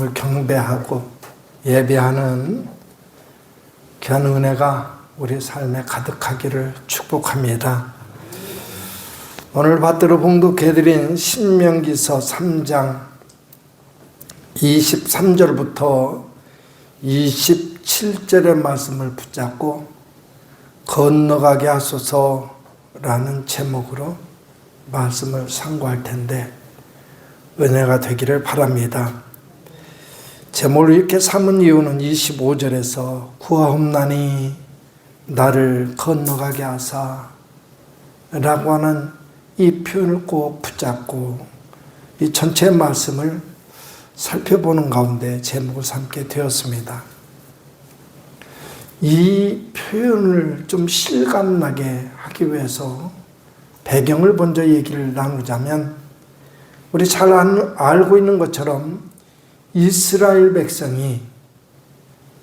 하나님을 경배하고 예배하는 귀한 은혜가 우리 삶에 가득하기를 축복합니다. 오늘 받들어 봉독해드린 신명기서 3장 23절부터 27절의 말씀을 붙잡고 건너가게 하소서라는 제목으로 말씀을 상고할 텐데 은혜가 되기를 바랍니다. 제목을 이렇게 삼은 이유는 25절에서 구하옵나니 나를 건너가게 하사 라고 하는 이 표현을 꼭 붙잡고 이 전체 말씀을 살펴보는 가운데 제목을 삼게 되었습니다. 이 표현을 좀 실감나게 하기 위해서 배경을 먼저 얘기를 나누자면 우리 잘 알고 있는 것처럼 이스라엘 백성이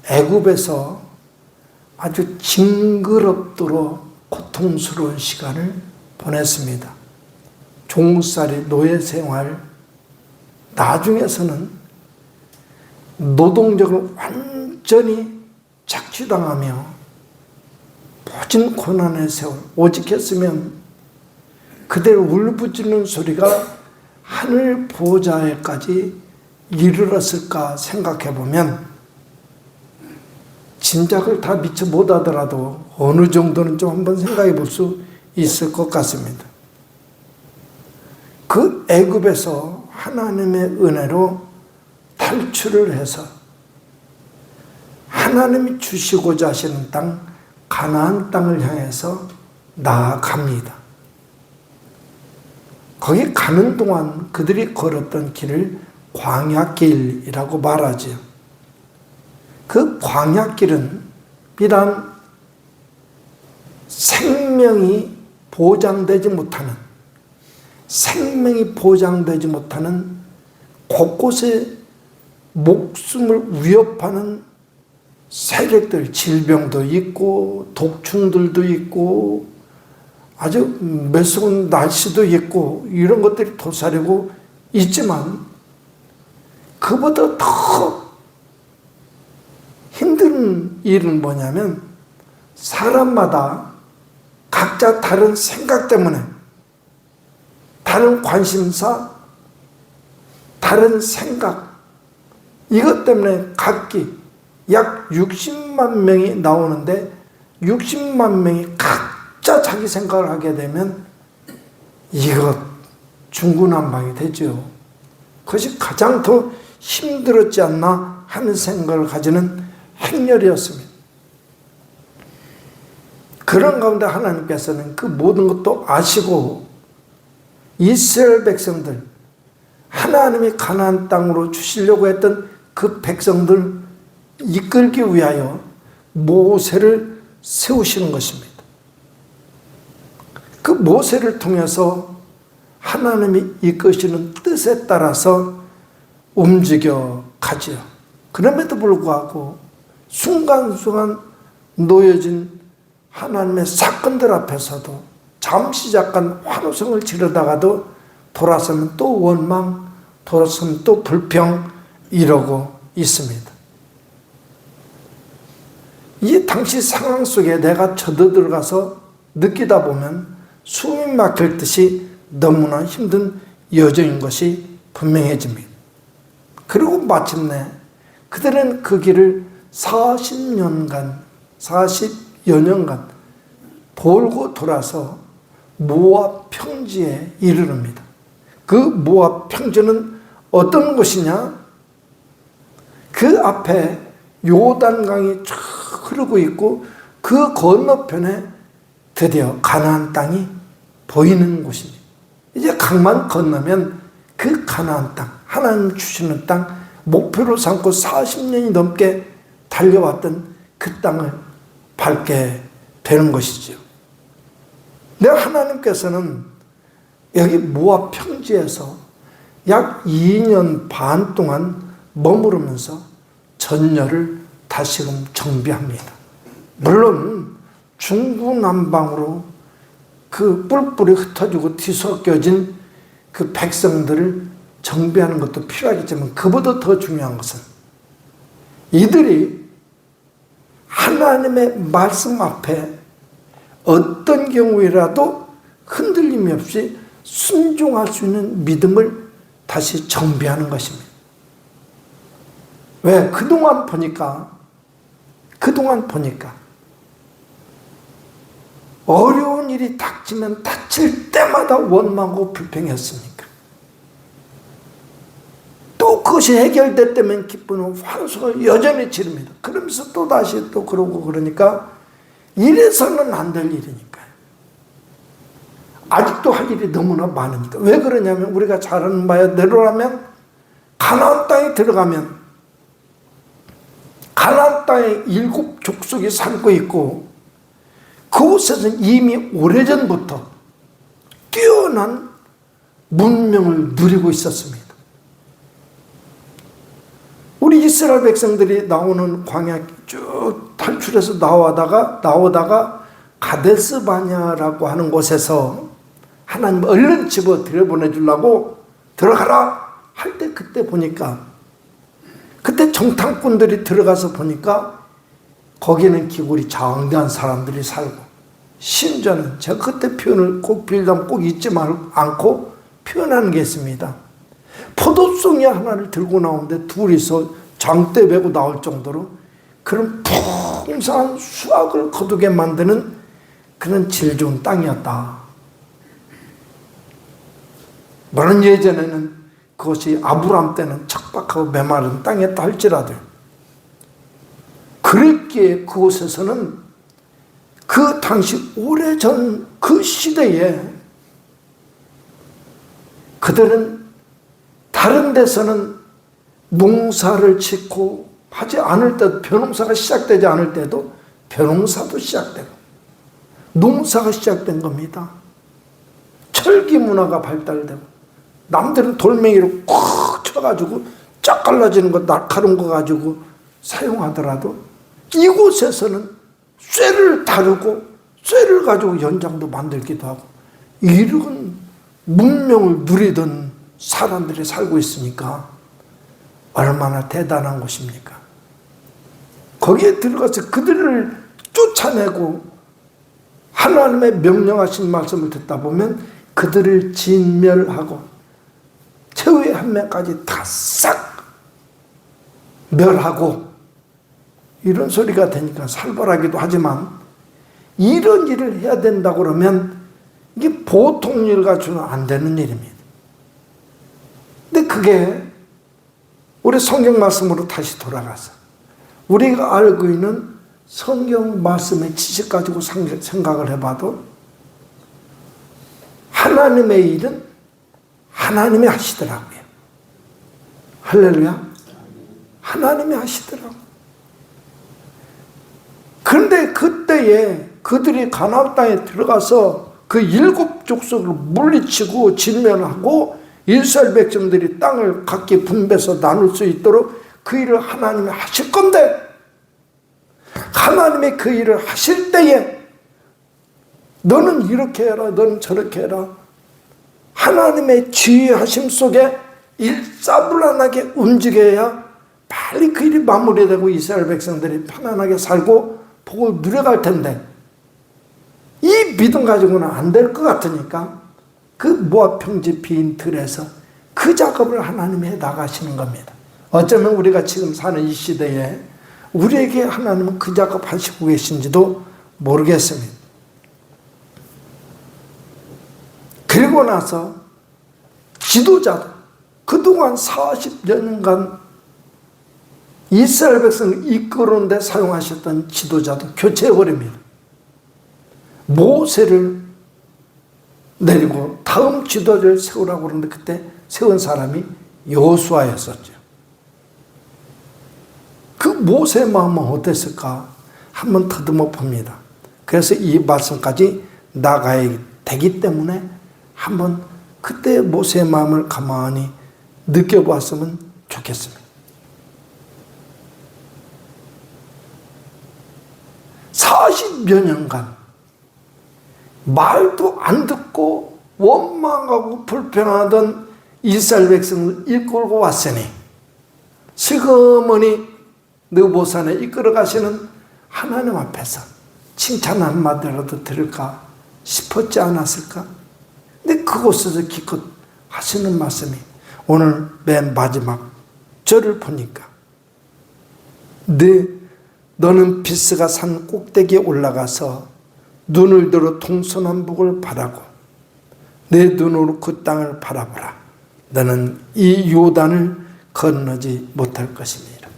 애굽에서 아주 징그럽도록 고통스러운 시간을 보냈습니다. 종살이, 노예 생활, 나중에서는 노동적으로 완전히 착취당하며 모진 고난의 세월, 오직 했으면 그대로 울부짖는 소리가 하늘 보좌에까지 이르렀을까 생각해보면 짐작을 다 미처 못하더라도 어느 정도는 좀 한번 생각해 볼 수 있을 것 같습니다. 그 애굽에서 하나님의 은혜로 탈출을 해서 하나님이 주시고자 하시는 땅, 가나안 땅을 향해서 나아갑니다. 거기 가는 동안 그들이 걸었던 길을 광야길이라고 말하죠. 그 광야길은 비단 생명이 보장되지 못하는 곳곳에 목숨을 위협하는 세력들, 질병도 있고 독충들도 있고 아주 매서운 날씨도 있고 이런 것들이 도사리고 있지만 그보다 더 힘든 일은 뭐냐면 사람마다 각자 다른 생각 때문에 다른 관심사, 다른 생각 이것 때문에 각기 약 60만 명이 나오는데 60만 명이 각자 자기 생각을 하게 되면 이것 중구난방이 되죠. 그것이 가장 더 힘들었지 않나 하는 생각을 가지는 행렬이었습니다. 그런 가운데 하나님께서는 그 모든 것도 아시고 이스라엘 백성들, 하나님이 가나안 땅으로 주시려고 했던 그 백성들 이끌기 위하여 모세를 세우시는 것입니다. 그 모세를 통해서 하나님이 이끄시는 뜻에 따라서 움직여 가지요. 그럼에도 불구하고 순간순간 놓여진 하나님의 사건들 앞에서도 잠시 잠깐 환호성을 지르다가도 돌아서면 또 원망, 돌아서면 또 불평 이러고 있습니다. 이 당시 상황 속에 내가 쳐들어가서 느끼다 보면 숨이 막힐 듯이 너무나 힘든 여정인 것이 분명해집니다. 그리고 마침내 그들은 그 길을 40여 년간 돌고 돌아서 모압 평지에 이르릅니다. 그 모압 평지는 어떤 곳이냐? 그 앞에 요단강이 쭉 흐르고 있고 그 건너편에 드디어 가나안 땅이 보이는 곳입니다. 이제 강만 건너면 그 가나안 땅, 하나님 주시는 땅, 목표로 삼고 40년이 넘게 달려왔던 그 땅을 밟게 되는 것이죠. 하나님께서는 여기 모압 평지에서 약 2년 반 동안 머무르면서 전열을 다시금 정비합니다. 물론 중구난방으로 그 뿔뿔이 흩어지고 뒤섞여진 그 백성들을 정비하는 것도 필요하겠지만 그보다 더 중요한 것은 이들이 하나님의 말씀 앞에 어떤 경우에라도 흔들림이 없이 순종할 수 있는 믿음을 다시 정비하는 것입니다. 왜? 그동안 보니까 어려운 일이 닥치면 닥칠 때마다 원망하고 불평했으니까. 또 그것이 해결될 때면 기쁘는 환소가 여전히 지릅니다. 그러면서 또 다시 또 그러고 그러니까 이래서는 안 될 일이니까요. 아직도 할 일이 너무나 많으니까. 왜 그러냐면 우리가 잘 아는 바대로라면 가나안 땅에 들어가면 가나안 땅에 7 족속이 살고 있고 그곳에서는 이미 오래전부터 뛰어난 문명을 누리고 있었습니다. 우리 이스라엘 백성들이 나오는 광야 쭉 탈출해서 나오다가 가데스 바냐라고 하는 곳에서 하나님 얼른 집어 들여보내주려고 들어가라 할 때 그때 보니까 그때 정탐꾼들이 들어가서 보니까 거기는 기골이 장대한 사람들이 살고 심지어는 제가 그때 표현을 꼭 빌담 꼭 잊지 않고 표현하는 게 있습니다. 포도송이 하나를 들고 나오는데 둘이서 장대 메고 나올 정도로 그런 풍성한 수확을 거두게 만드는 그런 질 좋은 땅이었다. 물론 예전에는 그것이 아브라함 때는 척박하고 메마른 땅이었다 할지라도 그랬기에 그곳에서는 그 당시 오래전 그 시대에 그들은 다른 데서는 농사를 짓고 하지 않을 때도 벼농사가 시작되지 않을 때도 벼농사도 시작되고 농사가 시작된 겁니다. 철기 문화가 발달되고 남들은 돌멩이로 콱 쳐가지고 쫙 갈라지는 거 날카로운 거 가지고 사용하더라도 이곳에서는 쇠를 다루고 쇠를 가지고 연장도 만들기도 하고 이런 문명을 누리던 사람들이 살고 있으니까 얼마나 대단한 곳입니까? 거기에 들어가서 그들을 쫓아내고 하나님의 명령하신 말씀을 듣다 보면 그들을 진멸하고 최후의 한 명까지 다 싹 멸하고 이런 소리가 되니까 살벌하기도 하지만 이런 일을 해야 된다고 그러면 이게 보통 일 가지고는 안 되는 일입니다. 근데 그게 우리 성경 말씀으로 다시 돌아가서 우리가 알고 있는 성경 말씀의 지식 가지고 생각을 해봐도 하나님의 일은 하나님이 하시더라고요. 할렐루야. 하나님이 하시더라고요. 그런데 그때에 그들이 가나안 땅에 들어가서 그 7 족속을 물리치고 진멸하고 이스라엘 백성들이 땅을 각기 분배해서 나눌 수 있도록 그 일을 하나님이 하실 건데 하나님이 그 일을 하실 때에 너는 이렇게 해라 너는 저렇게 해라 하나님의 지휘하심 속에 일사불란하게 움직여야 빨리 그 일이 마무리되고 이스라엘 백성들이 편안하게 살고 복을 누려갈 텐데 이 믿음 가지고는 안 될 것 같으니까 그 모압 평지 빈 들에서 그 작업을 하나님이 해 나가시는 겁니다. 어쩌면 우리가 지금 사는 이 시대에 우리에게 하나님은 그 작업 하시고 계신지도 모르겠습니다. 그리고 나서 지도자들 그동안 40여 년간 이스라엘 백성을 이끄는 데 사용하셨던 지도자도 교체해버립니다. 모세를 내리고 다음 지도자를 세우라고 그러는데 그때 세운 사람이 여호수아였었죠. 그 모세의 마음은 어땠을까? 한번 더듬어 봅니다. 그래서 이 말씀까지 나가야 되기 때문에 한번 그때 모세의 마음을 가만히 느껴보았으면 좋겠습니다. 40여 년간 말도 안 듣고 원망하고 불평하던 이스라엘 백성을 이끌고 왔으니 슬그머니 느보산에 이끌어 가시는 하나님 앞에서 칭찬 한마디라도 들을까 싶었지 않았을까? 근데 그곳에서 기껏 하시는 말씀이 오늘 맨 마지막 절을 보니까 너는 비스가 산 꼭대기에 올라가서 눈을 들어 동서남북을 바라고 내 눈으로 그 땅을 바라보라. 너는 이 요단을 건너지 못할 것입니다.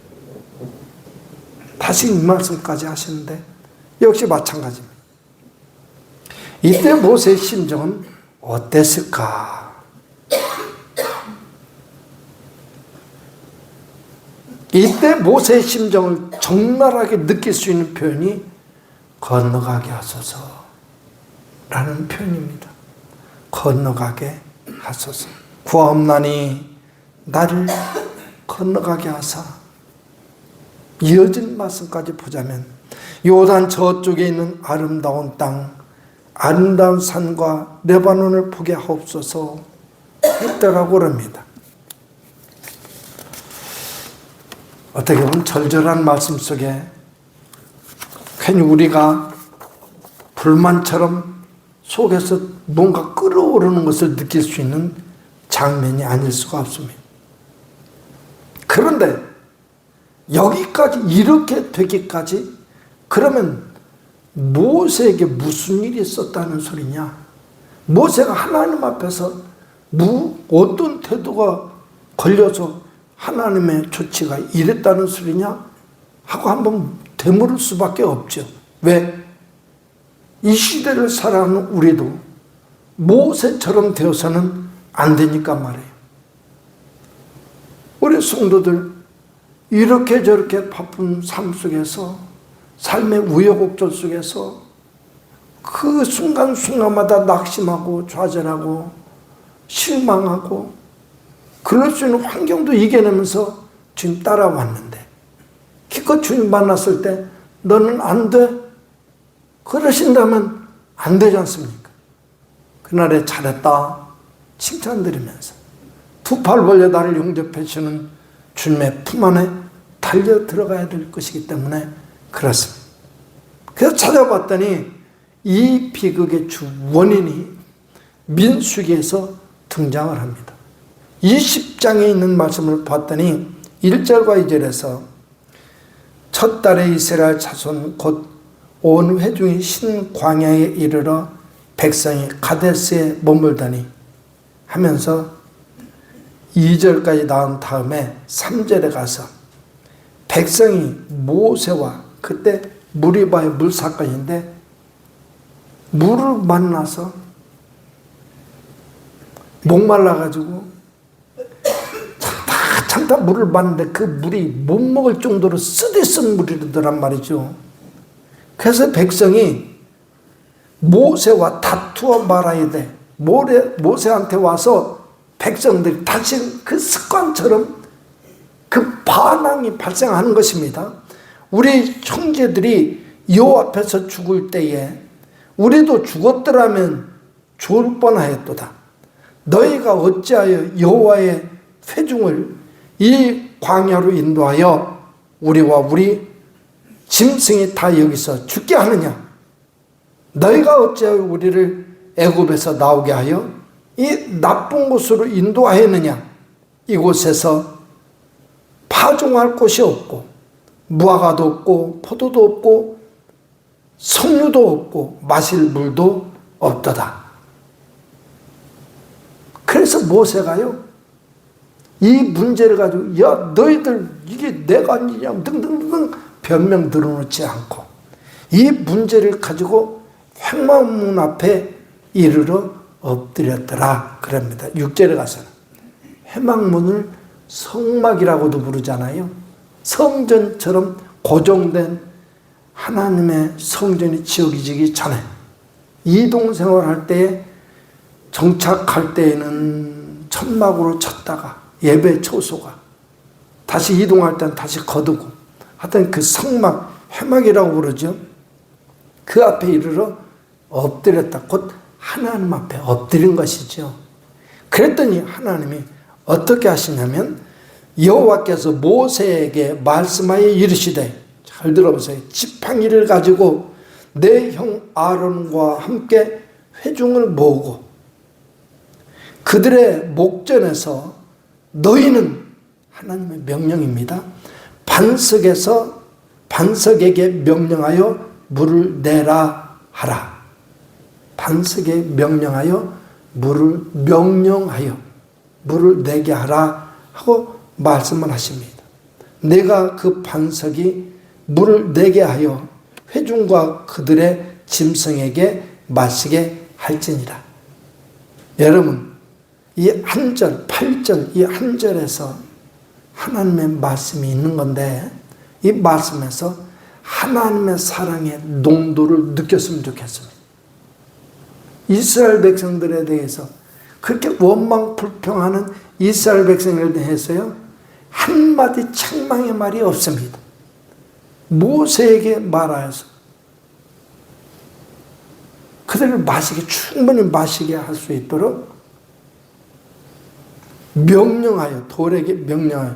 다시 이 말씀까지 하시는데 역시 마찬가지입니다. 이때 모세의 심정은 어땠을까? 이때 모세의 심정을 적나라하게 느낄 수 있는 표현이 건너가게 하소서라는 표현입니다. 건너가게 하소서. 구하옵나니 나를 건너가게 하사. 이어진 말씀까지 보자면 요단 저쪽에 있는 아름다운 땅, 아름다운 산과 레바논을 보게 하옵소서 했더라고 그럽니다. 어떻게 보면 절절한 말씀 속에 괜히 우리가 불만처럼 속에서 뭔가 끓어오르는 것을 느낄 수 있는 장면이 아닐 수가 없습니다. 그런데 여기까지 이렇게 되기까지 그러면 모세에게 무슨 일이 있었다는 소리냐? 모세가 하나님 앞에서 어떤 태도가 걸려서 하나님의 조치가 이랬다는 소리냐? 하고 한번 되물을 수밖에 없죠. 왜? 이 시대를 살아가는 우리도 모세처럼 되어서는 안 되니까 말이에요. 우리 성도들 이렇게 저렇게 바쁜 삶 속에서 삶의 우여곡절 속에서 그 순간순간마다 낙심하고 좌절하고 실망하고 그럴 수 있는 환경도 이겨내면서 주님 따라왔는데 기껏 주님 만났을 때 너는 안 돼? 그러신다면 안 되지 않습니까? 그날에 잘했다 칭찬드리면서 두 팔 벌려 나를 용접해 주는 주님의 품 안에 달려 들어가야 될 것이기 때문에 그렇습니다. 그래서 찾아봤더니 이 비극의 주 원인이 민수기에서 등장을 합니다. 20장에 있는 말씀을 봤더니 1절과 2절에서 첫 달에 이스라엘 자손 곧 온 회중이 신광야에 이르러 백성이 가데스에 머물더니 하면서 2절까지 나온 다음에 3절에 가서 백성이 모세와 그때 무리바의 물사건인데 물을 만나서 목말라가지고 참다 물을 봤는데 그 물이 못 먹을 정도로 쓰디쓴 물이더란 말이죠. 그래서 백성이 모세와 다투어 말아야 돼. 모세한테 와서 백성들이 다시 그 습관처럼 그 반항이 발생하는 것입니다. 우리 형제들이 여호와 앞에서 죽을 때에 우리도 죽었더라면 좋을 뻔하였도다. 너희가 어찌하여 여호와의 회중을 이 광야로 인도하여 우리와 우리 짐승이 다 여기서 죽게 하느냐? 너희가 어찌하여 우리를 애굽에서 나오게 하여 이 나쁜 곳으로 인도하였느냐? 이곳에서 파종할 곳이 없고 무화과도 없고 포도도 없고 석류도 없고 마실 물도 없도다. 그래서 모세가요 이 문제를 가지고 야 너희들 이게 내가 아니냐 등등등 변명 들어놓지 않고 이 문제를 가지고 회막문 앞에 이르러 엎드렸더라 그럽니다. 6절에 가서는 회막문을 성막이라고도 부르잖아요. 성전처럼 고정된 하나님의 성전이 지어지기 전에 이동생활할 때에 정착할 때에는 천막으로 쳤다가 예배 초소가 다시 이동할 때는 다시 거두고 하여튼 그 성막 회막이라고 부르죠. 그 앞에 이르러 엎드렸다. 곧 하나님 앞에 엎드린 것이죠. 그랬더니 하나님이 어떻게 하시냐면 여호와께서 모세에게 말씀하여 이르시되, 잘 들어보세요. 지팡이를 가지고 내 형 아론과 함께 회중을 모으고 그들의 목전에서 너희는, 하나님의 명령입니다, 반석에게 명령하여 물을 내라 하라. 반석에 명령하여 물을 내게 하라 하고 말씀을 하십니다. 내가 그 반석이 물을 내게 하여 회중과 그들의 짐승에게 마시게 할지니라. 여러분, 이 한 절, 8절, 이 한 절에서 하나님의 말씀이 있는 건데, 이 말씀에서 하나님의 사랑의 농도를 느꼈으면 좋겠습니다. 이스라엘 백성들에 대해서, 그렇게 원망 불평하는 이스라엘 백성들에 대해서요, 한마디 책망의 말이 없습니다. 모세에게 말하여서 그들을 충분히 마시게 할 수 있도록 명령하여, 돌에게 명령하여,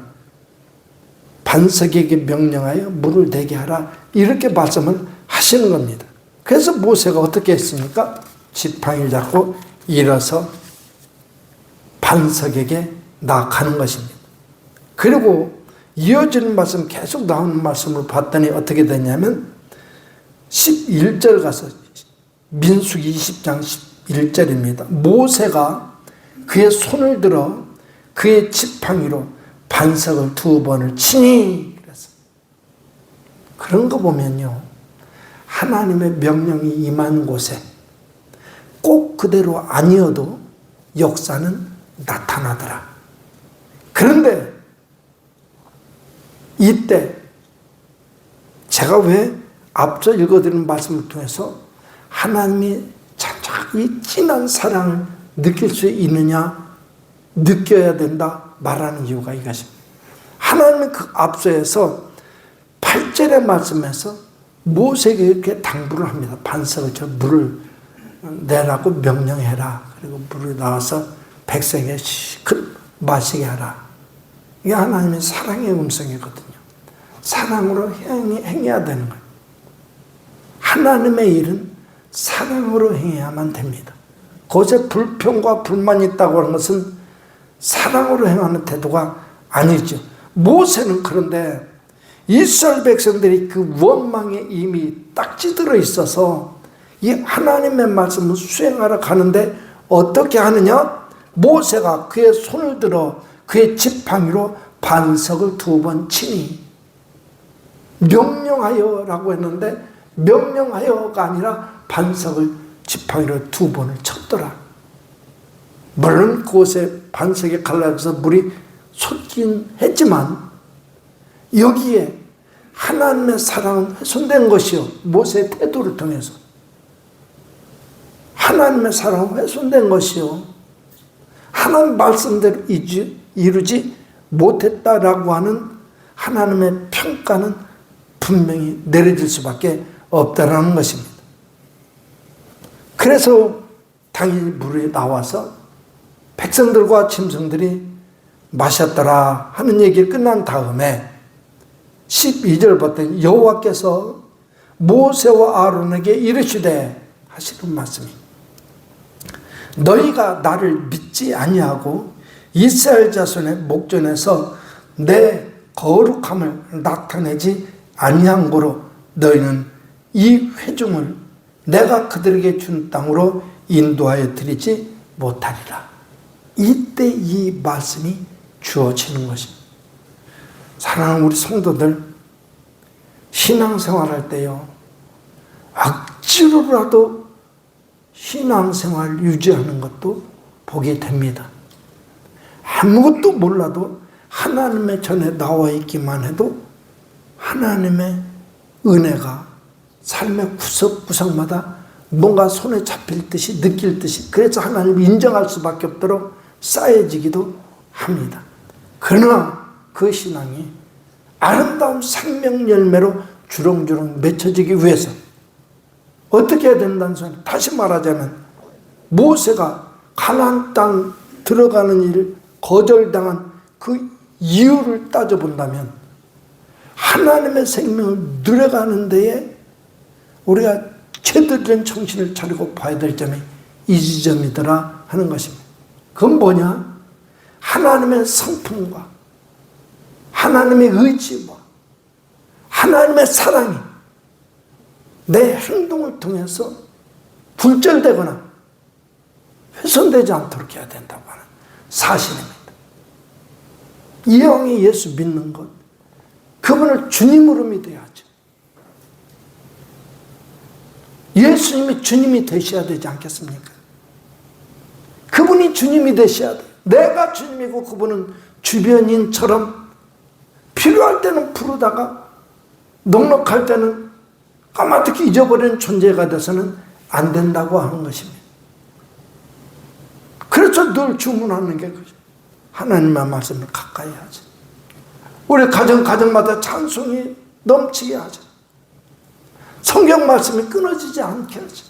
반석에게 명령하여 물을 내게 하라, 이렇게 말씀을 하시는 겁니다. 그래서 모세가 어떻게 했습니까? 지팡이를 잡고 일어서 반석에게 나아가는 것입니다. 그리고 이어지는 말씀, 계속 나오는 말씀을 봤더니 어떻게 되냐면 11절 가서, 민수기 20장 11절입니다. 모세가 그의 손을 들어 그의 지팡이로 반석을 2번을 치니, 그래서 그런 거 보면요, 하나님의 명령이 임한 곳에 꼭 그대로 아니어도 역사는 나타나더라. 그런데 이때 제가 왜 앞서 읽어드린 말씀을 통해서 하나님이 이 진한 사랑을 느낄 수 있느냐, 느껴야 된다 말하는 이유가 이것입니다. 하나님은 그 앞서에서 8절의 말씀에서 모세에게 이렇게 당부를 합니다. 반석을 쳐 물을 내라고 명령해라. 그리고 물을 나와서 백성에게 시큰 마시게 하라. 이게 하나님의 사랑의 음성이거든요. 사랑으로 행해야 되는 거예요. 하나님의 일은 사랑으로 행해야만 됩니다. 그것에 불평과 불만이 있다고 하는 것은 사랑으로 행하는 태도가 아니죠. 모세는 그런데 이스라엘 백성들이 그 원망에 이미 딱지 들어 있어서 이 하나님의 말씀을 수행하러 가는데 어떻게 하느냐? 모세가 그의 손을 들어 그의 지팡이로 반석을 2번 치니, 명령하여라고 했는데 명령하여가 아니라 반석을 지팡이로 2번을 쳤더라. 물론 그곳에 반석에 갈라져서 물이 솟긴 했지만 여기에 하나님의 사랑은 훼손된 것이요, 모세의 태도를 통해서 하나님의 사랑은 훼손된 것이요, 하나님 말씀대로 이루지 못했다라고 하는 하나님의 평가는 분명히 내려질 수밖에 없다라는 것입니다. 그래서 당연히 물에 나와서 백성들과 짐승들이 마셨더라 하는 얘기가 끝난 다음에 12절 봤더니 여호와께서 모세와 아론에게 이르시되 하시는 말씀이, 너희가 나를 믿지 아니하고 이스라엘 자손의 목전에서 내 거룩함을 나타내지 아니한 고로 너희는 이 회중을 내가 그들에게 준 땅으로 인도하여 드리지 못하리라. 이때 이 말씀이 주어지는 것입니다. 사랑하는 우리 성도들, 신앙생활할 때요, 억지로라도 신앙생활 유지하는 것도 복이 됩니다. 아무것도 몰라도 하나님의 전에 나와 있기만 해도 하나님의 은혜가 삶의 구석구석마다 뭔가 손에 잡힐 듯이 느낄 듯이, 그래서 하나님을 인정할 수밖에 없도록 쌓여지기도 합니다. 그러나 그 신앙이 아름다운 생명 열매로 주렁주렁 맺혀지기 위해서 어떻게 해야 된다는 소리. 다시 말하자면 모세가 가나안 땅 들어가는 일, 거절당한 그 이유를 따져본다면 하나님의 생명을 누려가는 데에 우리가 제대로 된 정신을 차리고 봐야 될 점이 이 지점이더라 하는 것입니다. 그건 뭐냐? 하나님의 성품과 하나님의 의지와 하나님의 사랑이 내 행동을 통해서 불절되거나 훼손되지 않도록 해야 된다고 하는 사실입니다. 이왕에 예수 믿는 것, 그분을 주님으로 믿어야죠. 예수님이 주님이 되셔야 되지 않겠습니까? 그분이 주님이 되셔야 돼. 내가 주님이고 그분은 주변인처럼 필요할 때는 부르다가 넉넉할 때는 까마득히 잊어버리는 존재가 돼서는 안 된다고 하는 것입니다. 그래서 늘 주문하는 게 그죠. 하나님의 말씀을 가까이 하죠. 우리 가정마다 찬송이 넘치게 하죠. 성경 말씀이 끊어지지 않게 하죠.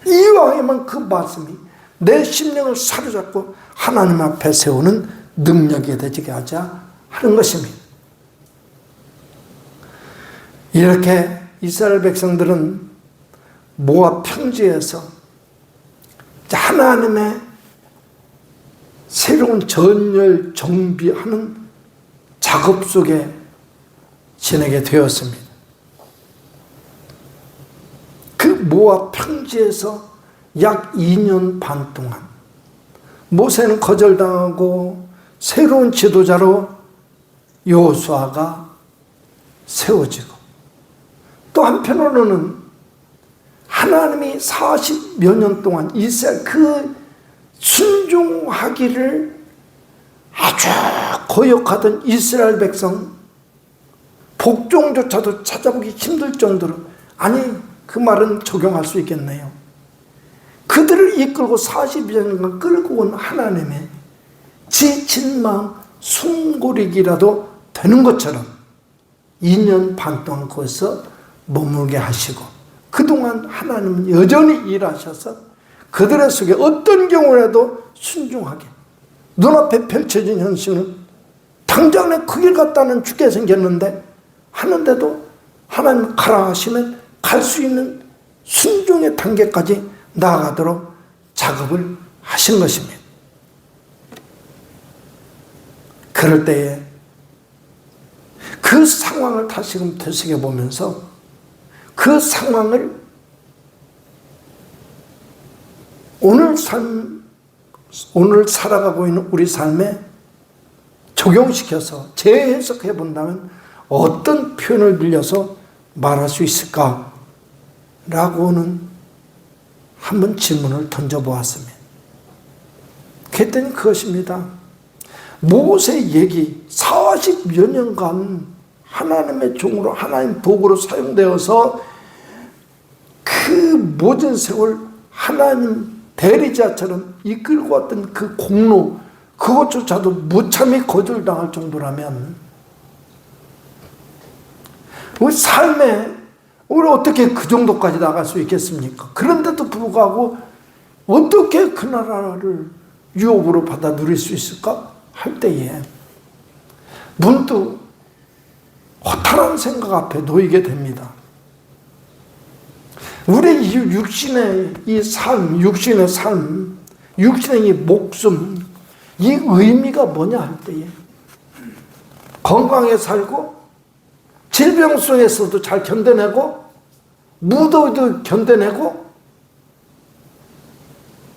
이왕이면 그 말씀이 내 심령을 사로잡고 하나님 앞에 세우는 능력이 되게 하자 하는 것입니다. 이렇게 이스라엘 백성들은 모압 평지에서 하나님의 새로운 전열 정비하는 작업 속에 지내게 되었습니다. 그 모압 평지에서 약 2년 반 동안 모세는 거절당하고 새로운 지도자로 여호수아가 세워지고, 또 한편으로는 하나님이 40여 년 동안 이스라엘 그 순종하기를 아주 거역하던 이스라엘 백성 복종조차도 찾아보기 힘들 정도로, 아니 그 말은 적용할 수 있겠네요. 그들을 이끌고 40여 년간 끌고 온 하나님의 지친 마음 숨고르기라도 되는 것처럼 2년 반 동안 거기서 머물게 하시고, 그동안 하나님은 여전히 일하셔서 그들의 속에 어떤 경우라도 순종하게, 눈앞에 펼쳐진 현실은 당장 내 그 길 갔다는 죽게 생겼는데 하는데도 하나님 가라 하시면 갈 수 있는 순종의 단계까지 나아가도록 작업을 하신 것입니다. 그럴 때에 그 상황을 다시금 되새겨보면서 그 상황을 오늘 살아가고 있는 우리 삶에 적용시켜서 재해석해 본다면 어떤 표현을 빌려서 말할 수 있을까? 라고는 한번 질문을 던져보았습니다. 그랬더니 그것입니다. 모세 얘기 40여 년간 하나님의 종으로, 하나님 도구로 사용되어서 그 모든 세월 하나님 대리자처럼 이끌고 왔던 그 공로, 그것조차도 무참히 거절당할 정도라면 우리 삶에 우리 어떻게 그 정도까지 나갈 수 있겠습니까? 그런데도 불구하고 어떻게 그 나라를 유업으로 받아 누릴 수 있을까? 할 때에 문득 허탈한 생각 앞에 놓이게 됩니다. 우리 육신의 이 삶, 육신의 이 목숨, 이 의미가 뭐냐 할 때에 건강하게 살고 질병 속에서도 잘 견뎌내고 무더위도 견뎌내고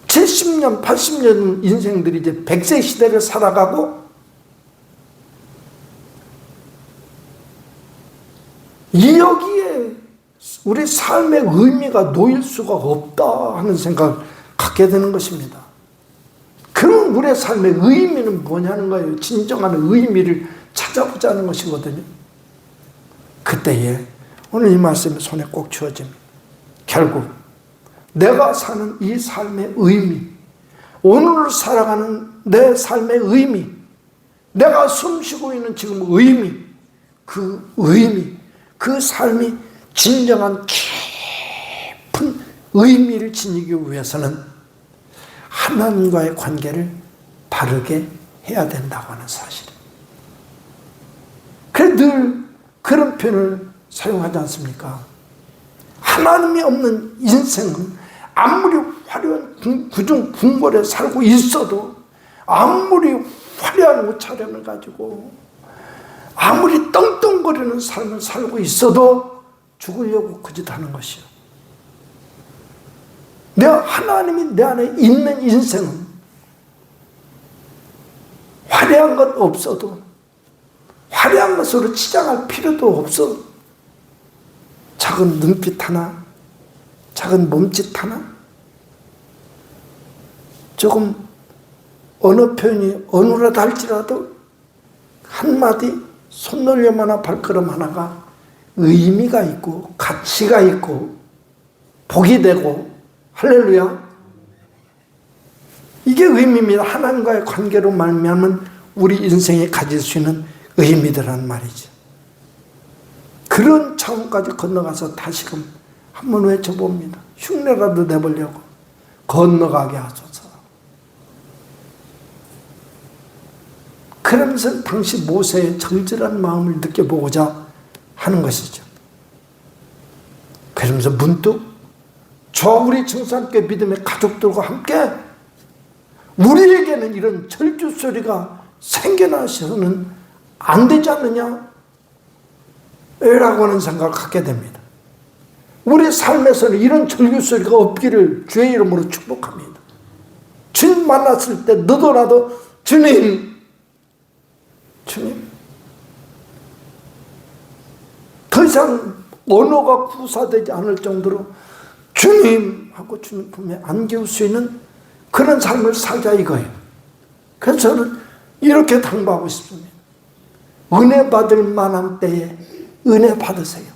70년, 80년 인생들이 이제 100세 시대를 살아가고 여기에 우리 삶의 의미가 놓일 수가 없다 하는 생각을 갖게 되는 것입니다. 그럼 우리의 삶의 의미는 뭐냐는 거예요. 진정한 의미를 찾아보자는 것이거든요. 그때에 오늘 이 말씀이 손에 꼭 쥐어집니다. 결국 내가 사는 이 삶의 의미, 오늘 살아가는 내 삶의 의미, 내가 숨쉬고 있는 지금 의미, 그 삶이 진정한 깊은 의미를 지니기 위해서는 하나님과의 관계를 바르게 해야 된다고 하는 사실이에요. 그래서 늘 그런 표현을 사용하지 않습니까? 하나님이 없는 인생은 아무리 화려한 구중 궁궐에 살고 있어도, 아무리 화려한 옷차림을 가지고 아무리 떵떵거리는 삶을 살고 있어도 죽으려고 그 짓 하는 것이요. 하나님이 내 안에 있는 인생은 화려한 것 없어도, 화려한 것으로 치장할 필요도 없어. 작은 눈빛 하나, 작은 몸짓 하나, 조금 어느 표현이 어느라도 할지라도 한마디 손놀림 하나, 발걸음 하나가 의미가 있고 가치가 있고 복이 되고, 할렐루야, 이게 의미입니다. 하나님과의 관계로 말미암은 우리 인생에 가질 수 있는 의미들란 말이죠. 그런 차원까지 건너가서 다시금 한번 외쳐봅니다. 흉내라도 내보려고 건너가게 하소서. 그러면서 당시 모세의 절절한 마음을 느껴보고자 하는 것이죠. 그러면서 문득 저 우리 청산교회 믿음의 가족들과 함께 우리에게는 이런 절규 소리가 생겨나서는 안 되지 않느냐? 라고 하는 생각을 갖게 됩니다. 우리 삶에서는 이런 절규 소리가 없기를 주의 이름으로 축복합니다. 주님 만났을 때 너도나도 주님, 주님, 더 이상 언어가 구사되지 않을 정도로 주님 하고 주님 품에 안길 수 있는 그런 삶을 살자 이거예요. 그래서 저는 이렇게 당부하고 싶습니다. 은혜 받을 만한 때에 은혜 받으세요.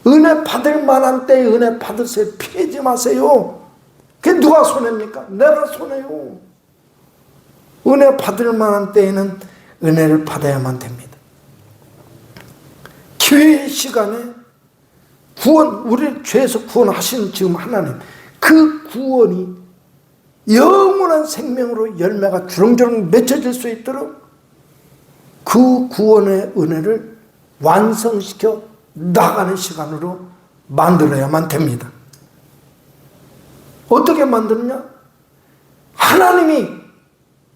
은혜 받을 만한 때에 은혜 받으세요. 피하지 마세요. 그게 누가 손해입니까? 내가 손해요. 은혜 받을 만한 때에는 은혜를 받아야만 됩니다. 기회의 시간에 구원, 우리를 죄에서 구원하신 지금 하나님, 그 구원이 영원한 생명으로 열매가 주렁주렁 맺혀질 수 있도록 그 구원의 은혜를 완성시켜 나가는 시간으로 만들어야만 됩니다. 어떻게 만드느냐? 하나님이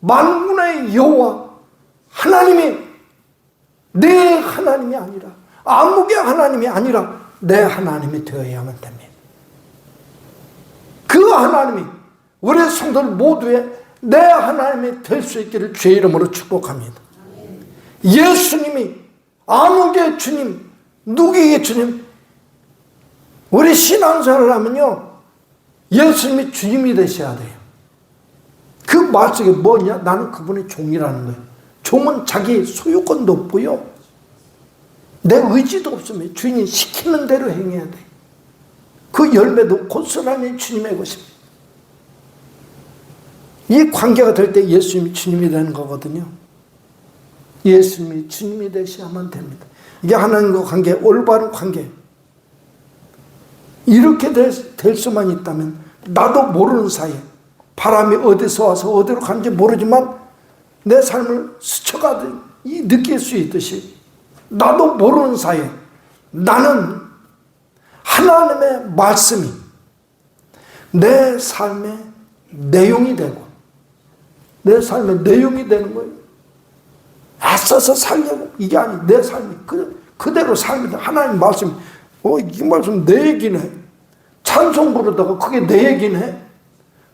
만군의 여호와, 하나님이 내 하나님이 아니라, 아무개 하나님이 아니라 내 하나님이 되어야만 됩니다. 그 하나님이 우리 성도들 모두의 내 하나님이 될 수 있기를 주의 이름으로 축복합니다. 예수님이 아무개 주님, 누구의 주님, 우리 신앙생활을 하면요, 예수님이 주님이 되셔야 돼요. 그 말씀이 뭐냐? 나는 그분의 종이라는 거예요. 종은 자기 소유권도 없고요, 내 의지도 없으면 주인이 시키는 대로 행해야 돼. 그 열매도 고스란히 주님의 것입니다. 이 관계가 될 때 예수님이 주님이 되는 거거든요. 예수님이 주님이 되셔야만 됩니다. 이게 하나님과 관계, 올바른 관계. 이렇게 될 수만 있다면 나도 모르는 사이에 바람이 어디서 와서 어디로 가는지 모르지만 내 삶을 스쳐가듯 느낄 수 있듯이 나도 모르는 사이에 나는 하나님의 말씀이 내 삶의 내용이 되고 내 삶의 내용이 되는 거예요. 애써서 살려고 이게 아니, 내 삶이 그대로 살면 하나님 말씀, 이 말씀 내 얘기네. 찬송 부르다가 그게 내 얘기네.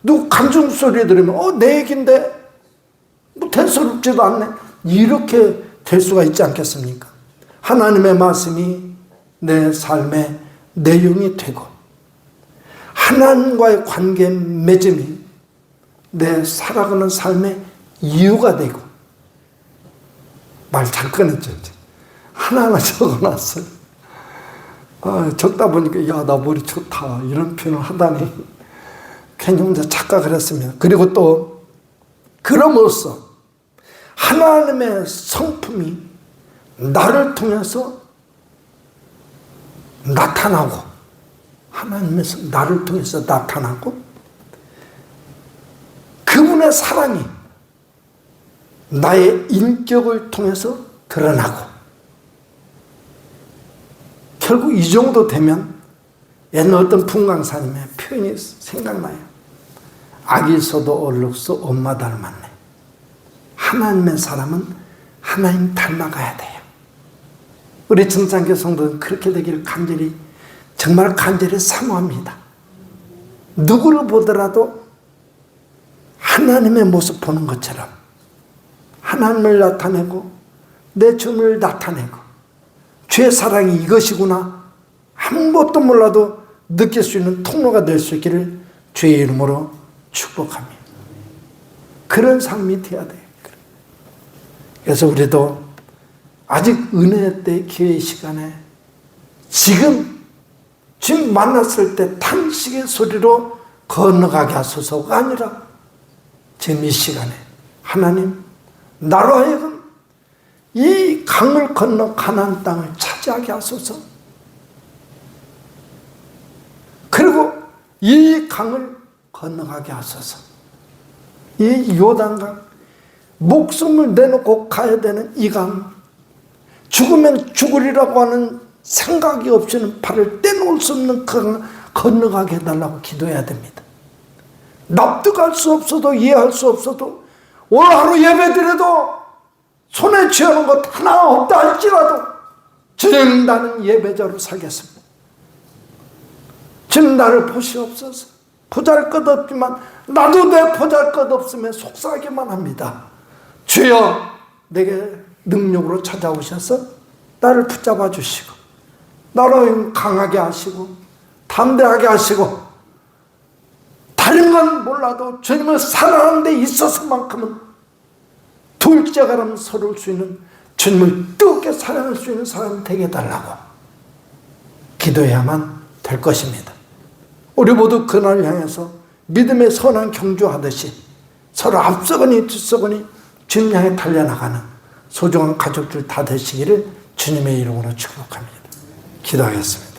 누구 간증 소리 들으면 내 얘긴데 뭐 대수롭지도 않네. 이렇게 될 수가 있지 않겠습니까? 하나님의 말씀이 내 삶의 내용이 되고 하나님과의 관계 맺음이 내 살아가는 삶의 이유가 되고. 말 잘 꺼냈죠. 하나하나 적어놨어요. 적다 보니까 야, 나 머리 좋다 이런 표현을 하다니 괜히 혼자 착각을 했습니다. 그리고 또 그럼으로써 하나님의 성품이 나를 통해서 나타나고 하나님께서 나를 통해서 나타나고 그분의 사랑이 나의 인격을 통해서 드러나고 결국 이 정도 되면 옛날 어떤 분강사님의 표현이 생각나요. 아기 있어도 얼룩소 엄마 닮았네. 하나님의 사람은 하나님 닮아가야 돼요. 우리 정상교 성도는 그렇게 되기를 간절히 정말 간절히 사모합니다. 누구를 보더라도 하나님의 모습 보는 것처럼 하나님을 나타내고 내 주님을 나타내고 주의 사랑이 이것이구나 아무것도 몰라도 느낄 수 있는 통로가 될 수 있기를 주의 이름으로 축복합니다. 그런 삶이 되어야 돼요. 그래서 우리도 아직 은혜의 때 기회의 시간에 지금 만났을 때 탄식의 소리로 건너가게 하소서가 아니라 지금 이 시간에 하나님 나로 하여금 이 강을 건너 가나안 땅을 차지하게 하소서. 그리고 이 강을 건너가게 하소서. 이 요단강, 목숨을 내놓고 가야 되는 이 강, 죽으면 죽으리라고 하는 생각이 없이는 발을 떼놓을 수 없는 그 강을 건너가게 해달라고 기도해야 됩니다. 납득할 수 없어도 이해할 수 없어도 오늘 하루 예배드려도 손에 쥐어놓은 것 하나 없다 할지라도 주님 나는 예배자로 살겠습니다. 주님 나를 보시옵소서. 보잘것없지만 나도 내 보잘것없음에 속상하기만 합니다. 주여 내게 능력으로 찾아오셔서 나를 붙잡아 주시고 나를 강하게 하시고 담대하게 하시고 다른 건 몰라도 주님을 사랑하는 데 있어서만큼은 둘째가라면 서러울 수 있는 주님을 뜨겁게 사랑할 수 있는 사람이 되게 해달라고 기도해야만 될 것입니다. 우리 모두 그날을 향해서 믿음의 선한 경주하듯이 서로 앞서거니 뒤서거니 주님 향해 달려나가는 소중한 가족들 다 되시기를 주님의 이름으로 축복합니다. 기도하겠습니다.